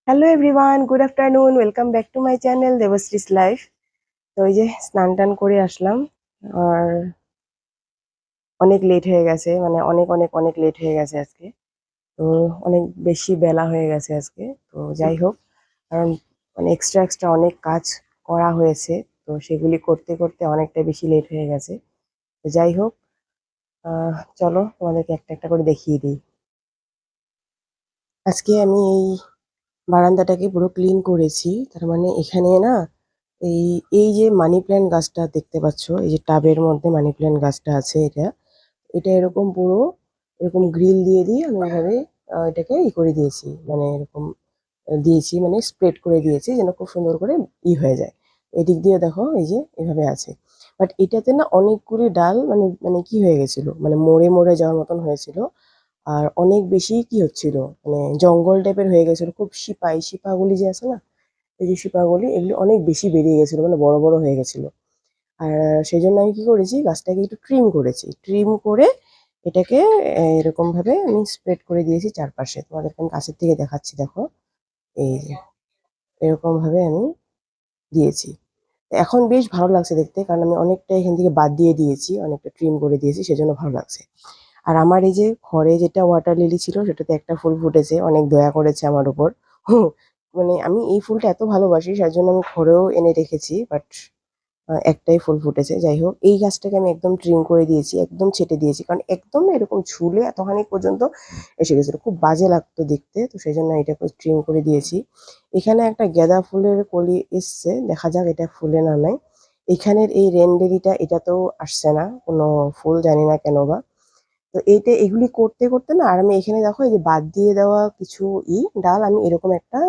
Hello everyone, good afternoon. Welcome back to my channel Debashree's life. তো এই যে স্নান টান করে আসলাম। আর অনেক লেট হয়ে গেছে, মানে অনেক অনেক অনেক লেট হয়ে গেছে আজকে। তো অনেক বেশি বেলা হয়ে গেছে আজকে। তো যাই হোক, কারণ মানে এক্সট্রা এক্সট্রা অনেক কাজ করা হয়েছে। তো সেগুলি করতে করতে অনেকটা বেশি লেট হয়ে গেছে। তো যাই হোক, চলো তোমাদেরকে একটা একটা করে দেখিয়ে দিই। আজকে আমি এই বারান্দাটাকে পুরো ক্লিন করেছি। তার মানে এখানে না, এই এই যে মানি প্ল্যান্ট গাছটা দেখতে পাচ্ছ, এই যে টাবের মধ্যে মানি প্ল্যান্ট গাছটা আছে, এটা এটা এরকম পুরো এরকম গ্রিল দিয়ে দিয়ে আমি এভাবে এটাকে করে দিয়েছি, মানে এরকম দিয়েছি, মানে স্প্রেড করে দিয়েছি যেন খুব সুন্দর করে হয়ে যায়। এদিক দিয়ে দেখো এই যে এভাবে আছে। বাট এটাতে না অনেকগুলি ডাল মানে মানে কি হয়ে গেছিল, মানে মরে মরে যাওয়ার মতন হয়েছিল। আর অনেক বেশি কি হচ্ছিল, মানে জঙ্গল টাইপের হয়ে গেছিল, খুব শিপাগুলি যে আছে না, এই যে শিপাগুলি এগুলি অনেক বেশি বেরিয়ে গেছিল, মানে বড় বড় হয়ে গেছিল। আর সেই জন্য আমি কি করেছি, গাছটাকে একটু ট্রিম করেছি, ট্রিম করে এটাকে এরকম ভাবে আমি স্প্রেড করে দিয়েছি চারপাশে। তোমাদেরকে আমি কাছের থেকে দেখাচ্ছি, দেখো এই যে এরকম ভাবে আমি দিয়েছি। এখন বেশ ভালো লাগছে দেখতে, কারণ আমি অনেকটা এখান থেকে বাদ দিয়ে দিয়েছি, অনেকটা ট্রিম করে দিয়েছি, সেজন্য ভালো লাগছে। আর আমার এই যে ঘরে যেটা ওয়াটার লিলি ছিল, সেটাতে একটা ফুল ফুটেছে, অনেক দয়া করেছে আমার উপর। হুম, মানে আমি এই ফুলটা এত ভালোবাসি, যার জন্য আমি ঘরেও এনে রেখেছি, বাট একটাই ফুল ফুটেছে। যাই হোক, এই গাছটাকে আমি একদম ট্রিম করে দিয়েছি, একদম ছেটে দিয়েছি, কারণ একদম না এরকম ঝুলে এতখানি পর্যন্ত এসে গেছিলো, খুব বাজে লাগতো দেখতে। তো সেই জন্য এটাকে ট্রিম করে দিয়েছি। এখানে একটা গাঁদা ফুলের কলি এসছে, দেখা যাক এটা ফুলে না নাই। এখানের এই রেনডেরিটা এটাতেও আসছে না কোনো ফুল, জানি না কেন বা। তো এইটা এগুলি করতে করতে না, আর আমি এখানে দেখো এই যে বাদ দিয়ে দেওয়া কিছু ডাল আমি এরকম একটা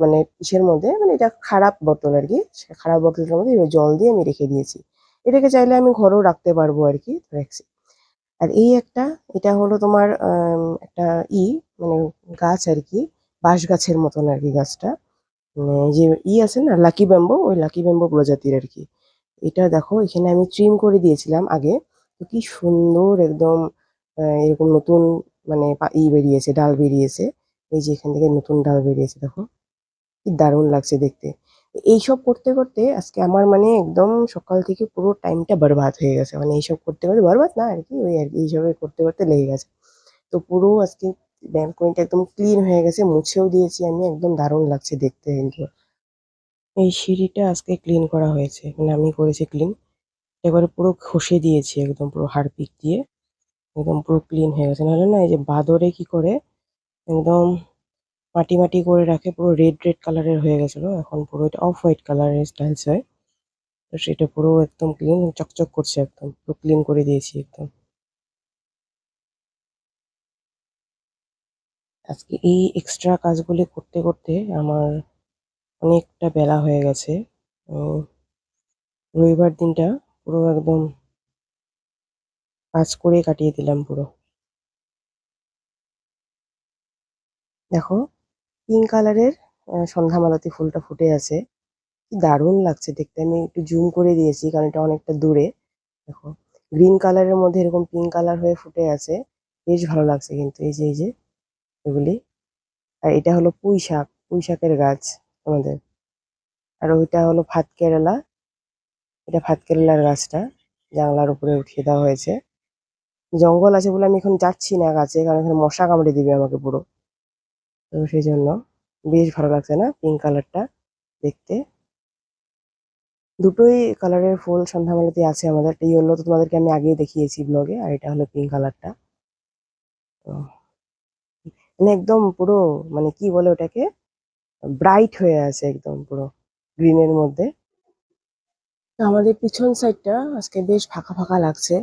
মানে ইসের মধ্যে, মানে এটা খারাপ বোতল আর কি, সে খারাপ বোতলের মধ্যে এবার জল দিয়ে আমি রেখে দিয়েছি। এটাকে চাইলে আমি ঘরেও রাখতে পারবো আর কি, তো রাখছি। আর এই একটা, এটা হলো তোমার একটা মানে গাছ আর কি, বাঁশ গাছের মতন আর কি গাছটা। মানে যে আছে না লাকি ব্যাম্বো, ওই লাকি ব্যাম্বো প্রজাতির আর কি। এটা দেখো এখানে আমি ট্রিম করে দিয়েছিলাম আগে। তো কি সুন্দর একদম এরকম নতুন মানে বেরিয়েছে, ডাল বেরিয়েছে। এই যে এখান থেকে নতুন ডাল বেরিয়েছে, দেখো কি দারুণ লাগছে দেখতে। এইসব করতে করতে আজকে আমার মানে একদম সকাল থেকে পুরো টাইমটা বরবাদ হয়ে গেছে, মানে এইসব করতে করতে, বরবাদ না আর কি, ওই আর কি এইসব করতে করতে লেগে গেছে। তো পুরো আজকে ব্যালকনিটা একদম ক্লিন হয়ে গেছে, মুছেও দিয়েছি আমি, একদম দারুণ লাগছে দেখতে কিন্তু। এই সিঁড়িটা আজকে ক্লিন করা হয়েছে, মানে আমি করেছি ক্লিন। এবারে পুরো ঘষে দিয়েছি একদম পুরো হারপিক দিয়ে, একদম পুরো ক্লিন হয়ে গেছে। নাহলে না এই যে বাদরে কি করে একদম মাটি মাটি করে রাখে, পুরো রেড রেড কালারের হয়ে গেছিলো, এখন পুরো এটা অফ হোয়াইট কালারের স্টাইলস হয়। তো সেটা পুরো একদম ক্লিন, চকচক করছে, একদম পুরো ক্লিন করে দিয়েছি একদম। আজকে এই এক্সট্রা কাজগুলি করতে করতে আমার অনেকটা বেলা হয়ে গেছে। উম, রবিবার দিনটা পুরো একদম কাজ করে কাটিয়ে দিলাম পুরো। দেখো পিঙ্ক কালারের সন্ধ্যামালতী ফুলটা ফুটে আছে, কি দারুণ লাগছে দেখতে। আমি একটু জুম করে দিয়েছি কারণ এটা অনেকটা দূরে। দেখো গ্রিন কালারের মধ্যে এরকম পিঙ্ক কালার হয়ে ফুটে আছে, বেশ ভালো লাগছে কিন্তু। এই যে এগুলি। আর এটা হলো পুঁই শাক, পুঁই শাকের গাছ আমাদের। আর ওইটা হলো ভাত কেরালা, এটা ভাত কেরালার গাছটা জানলার উপরে উঠিয়ে দেওয়া হয়েছে। জঙ্গল আছে বলে আমি এখন যাচ্ছি না গাছে, কারণ এখানে মশা কামড়ে দিবে আমাকে পুরো। তো সেই জন্য বেশ ভালো লাগছে না পিঙ্ক কালারটা দেখতে। দুটোই কালারের ফুল সন্ধ্যামালাতে আছে আমাদের। একটা ইয়েলো তো তোমাদেরকে আমি আগেই দেখিয়েছি ব্লগে, আর এটা হলো পিঙ্ক কালারটা। তো মানে একদম পুরো, মানে কি বলে ওটাকে, ব্রাইট হয়ে আছে একদম পুরো গ্রিনের মধ্যে। তো আমাদের পিছন সাইডটা আজকে বেশ ফাঁকা ফাঁকা লাগছে,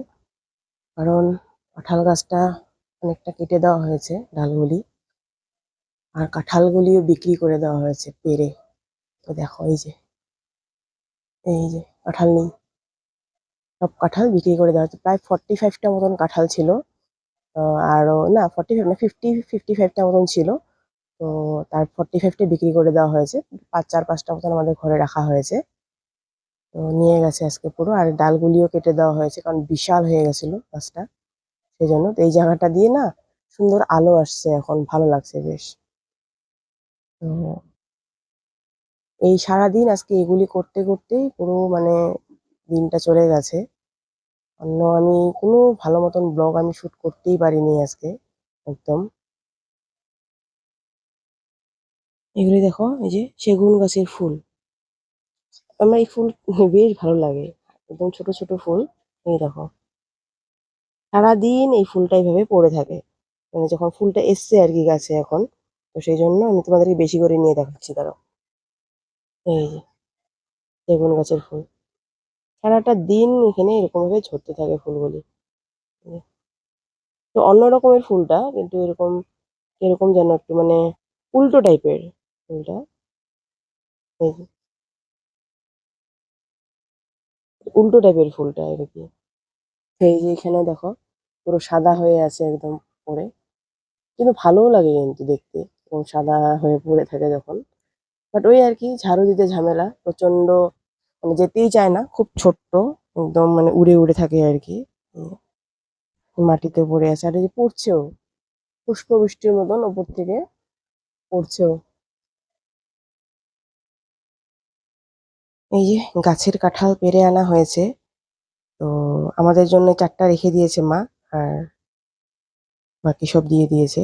কারণ কাঁঠাল গাছটা অনেকটা কেটে দেওয়া হয়েছে ডালগুলি, আর কাঁঠালগুলিও বিক্রি করে দেওয়া হয়েছে পেড়ে। তো দেখো এই যে কাঁঠাল নেই, সব কাঁঠাল বিক্রি করে দেওয়া হচ্ছে। প্রায় 45টা মতন কাঁঠাল ছিল। আরো না, 45 না, 55টা মতন ছিল। তো তার 45টা বিক্রি করে দেওয়া হয়েছে। 4-5টা মতন আমাদের ঘরে রাখা হয়েছে। তো নিয়ে গেছে আজকে পুরো। আর ডালগুলিও কেটে দেওয়া হয়েছে, কারণ বিশাল হয়ে গেছিল গাছটা। সেই জন্য তো এই জায়গাটা দিয়ে না সুন্দর আলো আসছে, এখন ভালো লাগছে বেশ। তো এই সারাদিন আজকে এগুলি করতে করতেই পুরো মানে দিনটা চলে গেছে। অন্য আমি কোনো ভালো মতন ব্লগ আমি শুট করতেই পারিনি আজকে একদম। এগুলি দেখো, এই যে সেগুন গাছের ফুল। আমার এই ফুল বেশ ভালো লাগে, একদম ছোট ছোট ফুল। এই দেখো, সারাদিন এই ফুলটা এইভাবে পড়ে থাকে, মানে যখন ফুলটা এসছে আর কি গাছে এখন। তো সেই জন্য আমি তোমাদেরকে বেশি করে নিয়ে দেখাচ্ছি, দাঁড়াও। এই যে সেগুন গাছের ফুল, সারাটা দিন এখানে এরকম ভাবে ঝরতে থাকে ফুলগুলি। এই যে, তো অন্য রকমের ফুলটা, কিন্তু এরকম এরকম যেন একটু মানে উল্টো টাইপের ফুলটা। এই যে উল্টো টাইপের ফুলটা আর কি। এই যে এখানে দেখো, পুরো সাদা হয়ে আছে একদম পড়ে, কিন্তু ভালোও লাগে কিন্তু দেখতে এরকম সাদা হয়ে পড়ে থাকে যখন। বাট ওই আর কি, ঝাড়ু দিতে ঝামেলা প্রচন্ড, মানে যেতেই চায় না, খুব ছোট্ট, একদম মানে উড়ে উড়ে থাকে আর কি। উম, মাটিতে পড়ে আছে, আর এই যে পড়ছেও, পুষ্পবৃষ্টির মতন ওপর থেকে পড়ছেও। এই যে গাছের কাঁঠাল পেড়ে আনা হয়েছে, তো আমাদের জন্য 4টা রেখে দিয়েছে মা, আর বাকি সব দিয়ে দিয়েছে।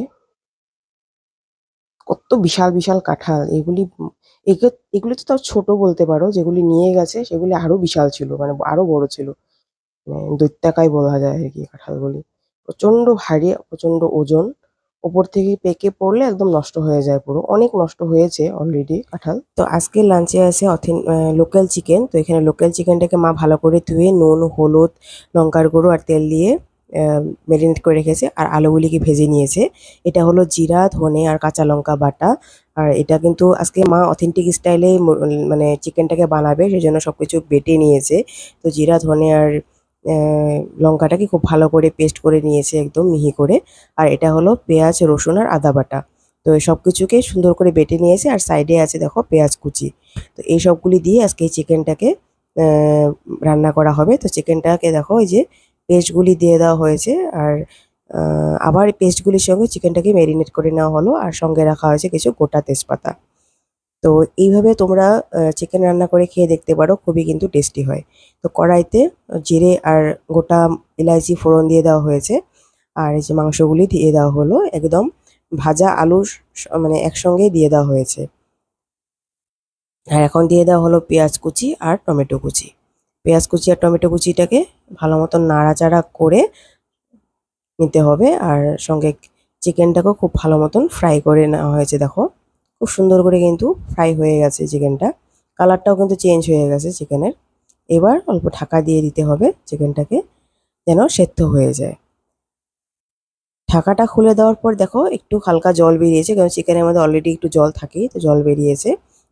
কত বিশাল বিশাল কাঁঠাল এগুলি! এগুলি তো তাও ছোট বলতে পারো, যেগুলি নিয়ে গেছে সেগুলি আরো বিশাল ছিল, মানে আরো বড় ছিল, মানে দৈত্যাকায় বলা যায় আর কি কাঁঠালগুলি। প্রচন্ড ভারী, প্রচন্ড ওজন, ওপর থেকে পেকে পড়লে একদম নষ্ট হয়ে যায় পুরো। অনেক নষ্ট হয়েছে অলরেডি কাঁঠাল। তো আজকে লাঞ্চে আছে লোকাল চিকেন। তো এখানে লোকাল চিকেনটাকে মা ভালো করে ধুয়ে নুন, হলুদ, লঙ্কার গুঁড়ো আর তেল দিয়ে মেরিনেট করে রেখেছে, আর আলুগুলিকে ভেজে নিয়েছে। এটা হলো জিরা, ধনে আর কাঁচা লঙ্কা বাটা। আর এটা কিন্তু আজকে মা অথেন্টিক স্টাইলে মানে চিকেনটাকে বানাবে, সেজন্য সবকিছু বেটে নিয়েছে। তো জিরা, ধনে আর লঙ্কাটাকে খুব ভালো করে পেস্ট করে নিয়েছে একদম মিহি করে। আর এটা হলো পেঁয়াজ, রসুন আর আদা বাটা। তো এই সবকিছুকে সুন্দর করে বেটে নিয়েছে, আর সাইডে আছে দেখো পেঁয়াজ কুচি। তো এই সবগুলি দিয়ে আজকে এই চিকেনটাকে রান্না করা হবে। তো চিকেনটাকে দেখো, এই যে পেস্টগুলি দিয়ে দেওয়া হয়েছে, আর আবার পেস্টগুলির সঙ্গে চিকেনটাকে ম্যারিনেট করে নেওয়া হলো, আর সঙ্গে রাখা হয়েছে কিছু গোটা তেজপাতা। তো এইভাবে তোমরা চিকেন রান্না করে খেয়ে দেখতে পারো, খুবই কিন্তু টেস্টি হয়। তো কড়াইতে জিরে আর গোটা এলাইচি ফোড়ন দিয়ে দেওয়া হয়েছে, আর এই যে মাংসগুলি দিয়ে দেওয়া হলো একদম ভাজা আলুর মানে একসঙ্গেই দিয়ে দেওয়া হয়েছে। আর এখন দিয়ে দেওয়া হলো পেঁয়াজ কুচি আর টমেটো কুচি। পেঁয়াজ কুচি আর টমেটো কুচিটাকে ভালো মতন নাড়াচাড়া করে নিতে হবে, আর সঙ্গে চিকেনটাকেও খুব ভালো মতন ফ্রাই করে নেওয়া হয়েছে। দেখো, খুব সুন্দর করে কিন্তু ফ্রাই হয়ে গেছে চিকেনটা, কালারটাও কিন্তু চেঞ্জ হয়ে গেছে চিকেনের। এবার অল্প ঢাকা দিয়ে দিতে হবে চিকেনটাকে, যেন সেদ্ধ হয়ে যায়। ঢাকাটা খুলে দেওয়ার পর দেখো একটু হালকা জল বেরিয়েছে, কারণ চিকেনের মধ্যে অলরেডি একটু জল থাকেই, তো জল বেরিয়েছে।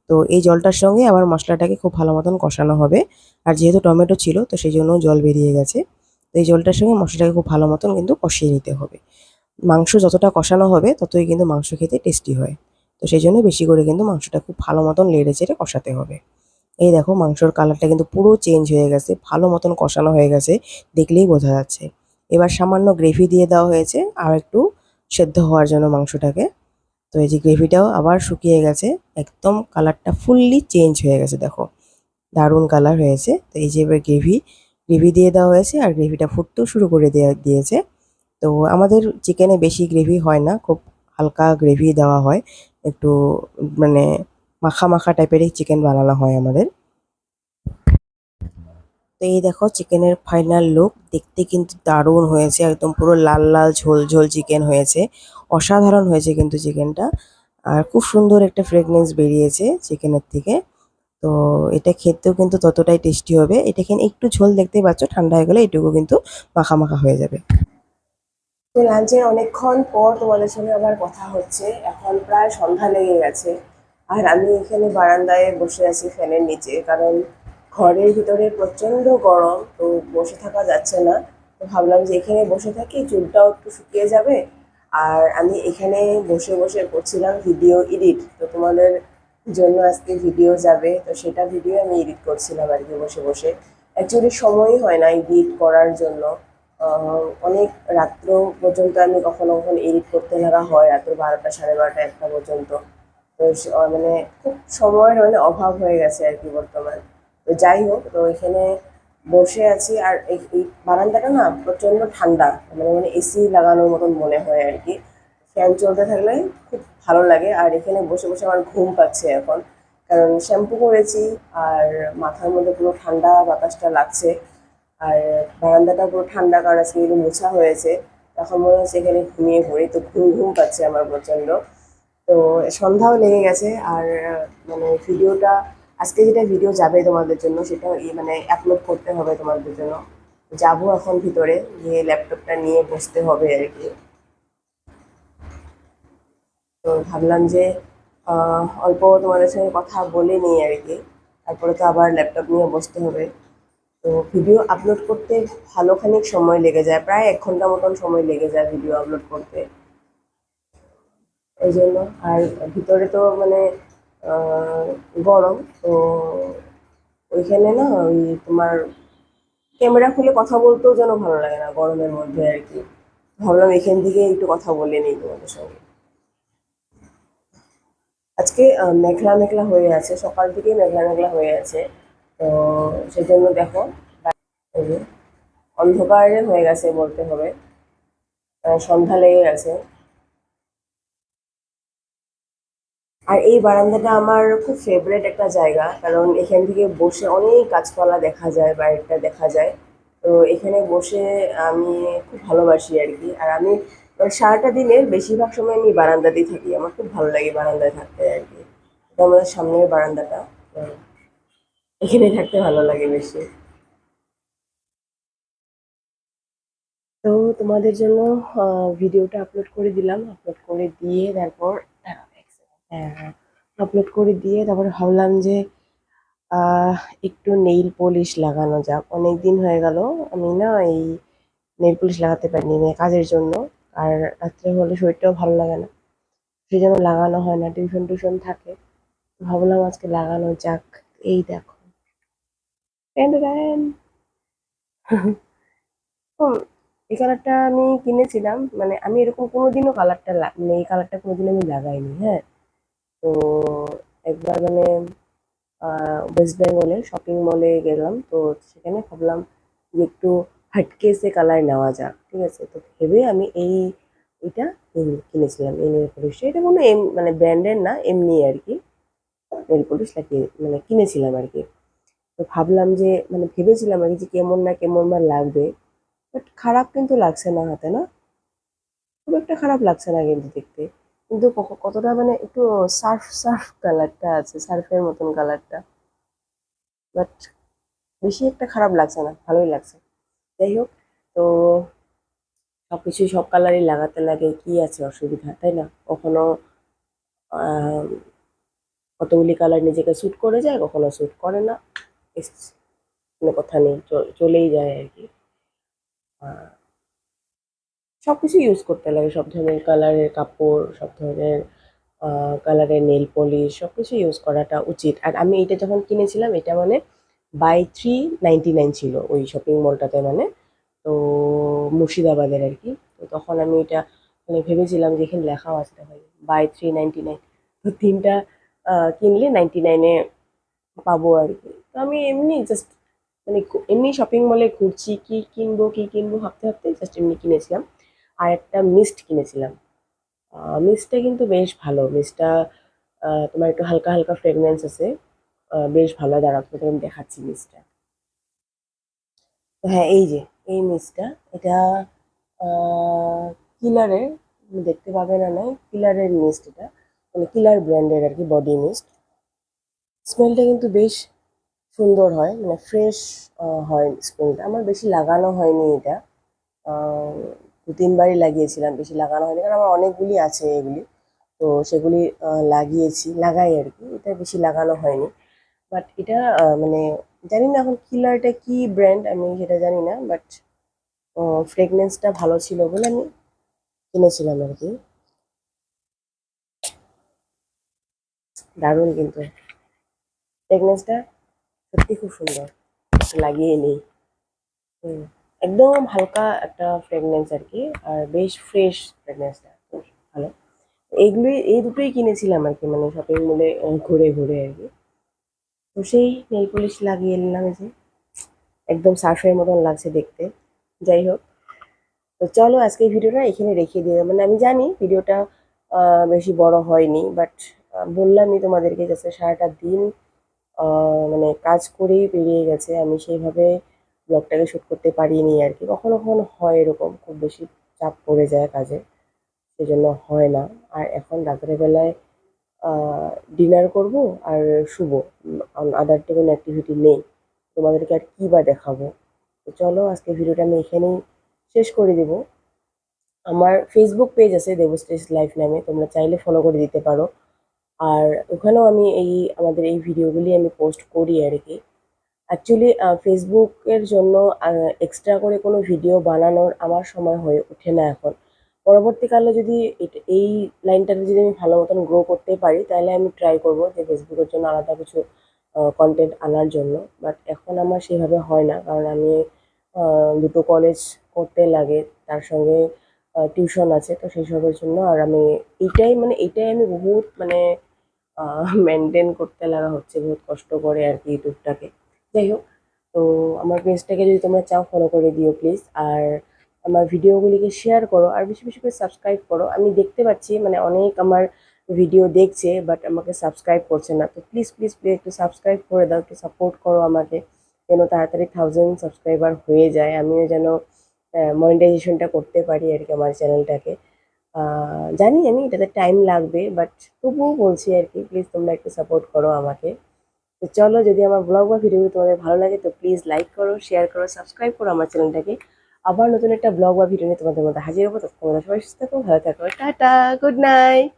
তো এই জলটার সঙ্গে আবার মশলাটাকে খুব ভালো মতন কষানো হবে, আর যেহেতু টমেটো ছিল তো সেই জন্য জল বেরিয়ে গেছে। তো এই জলটার সঙ্গে মশলাটাকে খুব ভালো মতন কিন্তু কষিয়ে নিতে হবে। মাংস যতটা কষানো হবে ততই কিন্তু মাংস খেতে টেস্টি হয়। তো সেই জন্য বেশি করে কিন্তু মাংসটা খুব ভালো মতন নেড়ে চেড়ে কষাতে হবে। এই দেখো মাংসর কালারটা কিন্তু পুরো চেঞ্জ হয়ে গেছে, ভালো মতন কষানো হয়ে গেছে, দেখলেই বোঝা যাচ্ছে। এবার সামান্য গ্রেভি দিয়ে দেওয়া হয়েছে আর একটু সেদ্ধ হওয়ার জন্য মাংসটাকে। তো এই যে গ্রেভিটাও আবার শুকিয়ে গেছে, একদম কালারটা ফুললি চেঞ্জ হয়ে গেছে দেখো, দারুণ কালার হয়েছে। তো এই যে এবার গ্রেভি দিয়ে দেওয়া হয়েছে, আর গ্রেভিটা ফুটতেও শুরু করে দিয়েছে। তো আমাদের চিকেনে বেশি গ্রেভি হয় না, খুব হালকা গ্রেভি দেওয়া হয়, একটু মানে মাখা মাখা টাইপেরই চিকেন বানানো হয় আমাদের। তো এই দেখো চিকেনের ফাইনাল লুক, দেখতে কিন্তু দারুণ হয়েছে, একদম পুরো লাল লাল ঝোল ঝোল চিকেন হয়েছে, অসাধারণ হয়েছে কিন্তু চিকেনটা। আর খুব সুন্দর একটা ফ্রেগনেন্স বেরিয়েছে চিকেনের থেকে। তো এটা খেতেও কিন্তু ততটাই টেস্টি হবে। এটা এখানে একটু ঝোল দেখতেই পাচ্ছ, ঠান্ডা হয়ে গেলে এটুকু কিন্তু মাখা মাখা হয়ে যাবে। তো লাঞ্চে অনেকক্ষণ পর তোমাদের সঙ্গে আবার কথা হচ্ছে, এখন প্রায় সন্ধ্যা লেগে গেছে। আর আমি এখানে বারান্দায় বসে আছি ফ্যানের নিচে, কারণ ঘরের ভিতরে প্রচন্ড গরম, তো বসে থাকা যাচ্ছে না। তো ভাবলাম যে এখানে বসে থাকি, চুলটাও একটু শুকিয়ে যাবে। আর আমি এখানে বসে বসে করছিলাম ভিডিও এডিট, তো তোমাদের জন্য আজকে ভিডিও যাবে, তো সেটা ভিডিও আমি এডিট করছিলাম আর কি বসে বসে। অ্যাকচুয়ালি সময়ই হয় না এডিট করার জন্য। অনেক রাত্র পর্যন্ত আমি কখনো কখনো এডিট করতে লাগা হয়, রাত্র 12টা, 12:30, 1টা পর্যন্ত। তো মানে খুব সময়ের মানে অভাব হয়ে গেছে আর কি বর্তমান। তো যাই হোক, তো এখানে বসে আছি আর এই বারান্দাটা না প্রচন্ড ঠান্ডা, মানে মানে এসি লাগানোর মতন মনে হয় আর কি। ফ্যান চলতে থাকলে খুব ভালো লাগে। আর এখানে বসে বসে আমার ঘুম পাচ্ছে এখন, কারণ শ্যাম্পু করেছি আর মাথার মধ্যে পুরো ঠান্ডা বাতাসটা লাগছে। আর বারান্দাটা পুরো ঠান্ডা, কারণ আজকে একটু মোছা হয়েছে। এখন মনে হচ্ছে এখানে ঘুমিয়ে পড়ি, তো ঘুম ঘুম পাচ্ছে আমার প্রচন্ড। তো সন্ধ্যাও লেগে গেছে। আর মানে ভিডিওটা, আজকে যেটা ভিডিও যাবে তোমাদের জন্য, সেটা মানে আপলোড করতে হবে তোমাদের জন্য। যাবো এখন ভিতরে গিয়ে ল্যাপটপটা নিয়ে বসতে হবে আর কি। তো ভাবলাম যে অল্প তোমাদের সঙ্গে কথা বলে নিই আর কি, তারপরে তো আবার ল্যাপটপ নিয়ে বসতে হবে। তো ভিডিও আপলোড করতে ভালোখানিক সময় লেগে যায়, প্রায় 1 ঘন্টা মতন সময় লেগে যায় ভিডিও আপলোড করতে। এই জন্য। আর ভিতরে তো মানে গরম, তো ওইখানে না ওই তোমার ক্যামেরা খুলে কথা বলতেও যেন ভালো লাগে না গরমের মধ্যে আর কি। ভাবলাম এখান থেকে একটু কথা বলে নিই তোমাদের সঙ্গে। আজকে মেঘলা মেঘলা হয়ে আছে, সকাল থেকেই মেঘলা মেঘলা হয়ে আছে। তো সেই জন্য দেখো, এই যে অন্ধকারে হয়ে গেছে বলতে হবে, সন্ধ্যা লেগে গেছে। আর এই বারান্দাটা আমার খুব ফেভারিট একটা জায়গা, কারণ এখান থেকে বসে অনেক গাছপালা দেখা যায়, বাইরেটা দেখা যায়। তো এখানে বসে আমি খুব ভালোবাসি আর কি। আর আমি মানে সারাটা দিনের বেশিরভাগ সময় আমি বারান্দাতেই থাকি, আমার খুব ভালো লাগে বারান্দায় থাকতে আর কি। এটা আমাদের সামনের বারান্দাটা, তো এখানে থাকতে ভালো লাগে বেশি। তো তোমাদের জন্য ভিডিওটা আপলোড করে দিলাম, আপলোড করে দিয়ে তারপর হ্যাঁ, আপলোড করে দিয়ে তারপরে ভাবলাম যে আহ একটু নেইল পলিশ লাগানো যাক। অনেক দিন হয়ে গেল আমি না এই নেইল পলিশ লাগাতে পারিনি, মানে কাজের জন্য। আর রাত্রে হলে শরীরটাও ভালো লাগে না, সেই জন্য লাগানো হয় না, টিউশন টিউশন থাকে। তো ভাবলাম আজকে লাগানো যাক। এই দেখো, ট্যান ট্যান। হুম, এই কালারটা আমি কিনেছিলাম, মানে আমি এরকম কোনোদিনও কালারটা মানে এই কালারটা কোনোদিন আমি লাগাইনি। হ্যাঁ, তো একবার মানে ওয়েস্ট বেঙ্গলে শপিং মলে গেলাম, তো সেখানে ভাবলাম যে একটু হাটকে সে কালার নেওয়া যাক, ঠিক আছে। তো ভেবে আমি এটা কিনেছিলাম, এই নেল পলিশটা। এটা কোনো মানে ব্র্যান্ডের না, এমনি আর কি নেল পলিশ লাগিয়ে মানে কিনেছিলাম আর কি। তো ভাবলাম যে মানে ভেবেছিলাম আর কি যে কেমন না কেমন বা লাগবে, বাট খারাপ কিন্তু লাগছে না হাতে, না খুব একটা খারাপ লাগছে না কিন্তু দেখতে। কিন্তু কতটা মানে একটু সার্ফ সার্ফ কালারটা আছে, সার্ফের মতন কালারটা, বাট বেশি একটা খারাপ লাগছে না, ভালোই লাগছে। যাই হোক, তো সবকিছুই সব কালারই লাগাতে লাগে, কি আছে অসুবিধা, তাই না? কখনো আহ, কতগুলি কালার নিজেকে স্যুট করে যায়, কখনো স্যুট করে না। ইস, কোনো কথা নেই, চলেই যায় আর কি। আহ, সবকিছু ইউজ করতে লাগে, সব ধরনের কালারের কাপড়, সব ধরনের কালারের নেল পলিশ, সবকিছু ইউজ করাটা উচিত। আর আমি এটা যখন কিনেছিলাম, এটা মানে বাই 399 ছিল ওই শপিং মলটাতে, মানে তো মুর্শিদাবাদের আর কি। তো তখন আমি এটা মানে ভেবেছিলাম যে এখানে লেখাও আছে, দেখো বাই 399, তো তিনটা কিনলে 99-এ পাবো আর কি। তো আমি এমনি জাস্ট মানে এমনি শপিং মলে ঘুরছি, কি কিনবো কি কিনবো ভাবতে ভাবতে জাস্ট এমনি কিনেছিলাম। আর একটা মিস্ট কিনেছিলাম। মিস্টটা কিন্তু বেশ ভালো, মিস্টটা তোমার একটু হালকা হালকা ফ্রেগনেন্স আছে, বেশ ভালো। দাঁড়াও তোমাকে আমি দেখাচ্ছি মিস্টটা। হ্যাঁ, এই যে এই মিস্টটা, এটা কিলারের, তুমি দেখতে পাবে না নয়, কিলারের মিস্ট এটা, মানে কিলার ব্র্যান্ডের আর কি বডি মিস্ট। স্মেলটা কিন্তু বেশ সুন্দর হয়, মানে ফ্রেশ হয় স্মেলটা। আমার বেশি লাগানো হয়নি এটা, আহ, 2-3 বারই লাগিয়েছিলাম, বেশি লাগানো হয়নি কারণ আমার অনেকগুলি আছে এগুলি। তো সেগুলি লাগাই আর কি, এটা বেশি লাগানো হয়নি। বাট এটা মানে জানি না এখন কিলারটা কি ব্র্যান্ড, আমি সেটা জানি না, বাট ফ্রেগনেন্সটা ভালো ছিল বলে আমি কিনেছিলাম আর কি। দারুণ কিন্তু ফ্রেগনেন্সটা, সত্যি খুব সুন্দর, লাগিয়ে নেই। হুম, একদম হালকা একটা ফ্রেগনেন্স আর কি, আর বেশ ফ্রেশ ফ্রেগনেন্সটা, ভালো। এইগুলোই, এই দুটোই কিনেছিলাম আর কি, মানে শপিং মলে ঘুরে ঘুরে আর কি। তো সেই নেল পলিশ লাগিয়ে নিলাম, এই যে একদম সার্ফের মতন লাগছে দেখতে। যাই হোক, তো চলো আজকে এই ভিডিওটা এখানে রেখে দিয়ে, মানে আমি জানি ভিডিওটা বেশি বড় হয়নি, বাট বললামই তোমাদেরকে, যাতে সারাটা দিন মানে কাজ করেই পেরিয়ে গেছে, আমি সেইভাবে ব্লগটাকে শ্যুট করতে পারিনি আর কি। কখনো কখনো হয় এরকম, খুব বেশি চাপ পড়ে যায় কাজে, সেজন্য হয় না। আর এখন রাতের বেলায় ডিনার করব আর শুবো, আদার তো কোনো অ্যাক্টিভিটি নেই, তোমাদেরকে আর কী বা দেখাবো। তো চলো আজকে ভিডিওটা আমি এখানেই শেষ করে দেবো। আমার ফেসবুক পেজ আছে দেবশ্রীস লাইফ নামে, তোমরা চাইলে ফলো করে দিতে পারো। আর ওখানেও আমি আমাদের এই ভিডিওগুলি আমি পোস্ট করি আর কি। অ্যাকচুয়ালি ফেসবুকের জন্য এক্সট্রা করে কোনো ভিডিও বানানোর আমার সময় হয়ে ওঠে না এখন। পরবর্তীকালে যদি এই লাইনটাতে যদি আমি ভালো মতন গ্রো করতে পারি, তাহলে আমি ট্রাই করব যে ফেসবুকের জন্য আলাদা কিছু কন্টেন্ট আনার জন্য। বাট এখন আমার সেভাবে হয় না, কারণ আমি দুটো কলেজ করতে লাগে, তার সঙ্গে টিউশন আছে, তো সেই সবের জন্য। আর আমি এইটাই আমি বহুত মানে মেনটেন করতে লাগা হচ্ছে, বহুত কষ্ট করে আর কি ইউটিউবটাকে। যাই হোক, তো আমার পেজটাকে যদি তোমরা চাও ফলো করে দিও প্লিজ। আর আমার ভিডিওগুলিকে শেয়ার করো, আর বেশি বেশি করে সাবস্ক্রাইব করো। আমি দেখতে পাচ্ছি মানে অনেক আমার ভিডিও দেখছে, বাট আমাকে সাবস্ক্রাইব করছে না। তো প্লিজ প্লিজ প্লিজ একটু সাবস্ক্রাইব করে দাও, একটু সাপোর্ট করো আমাকে, যেন তাড়াতাড়ি 1000 সাবস্ক্রাইবার হয়ে যায়, আমিও যেন মনিটাইজেশনটা করতে পারি আর কি আমার চ্যানেলটাকে। জানি আমি এটাতে টাইম লাগবে, বাট তবুও বলছি আর কি, প্লিজ তোমরা একটু সাপোর্ট করো আমাকে। তো চলো, যদি আমার ব্লগ বা ভিডিওগুলো তোমাদের ভালো লাগে তো প্লিজ লাইক করো, শেয়ার করো, সাবস্ক্রাইব করো আমার চ্যানেলটাকে। আবার নতুন একটা ব্লগ বা ভিডিও নিয়ে তোমাদের মধ্যে হাজির হবো। তখন তোমরা সবাই সুস্থ থাকো, ভালো থাকো, টাটা, গুড নাইট।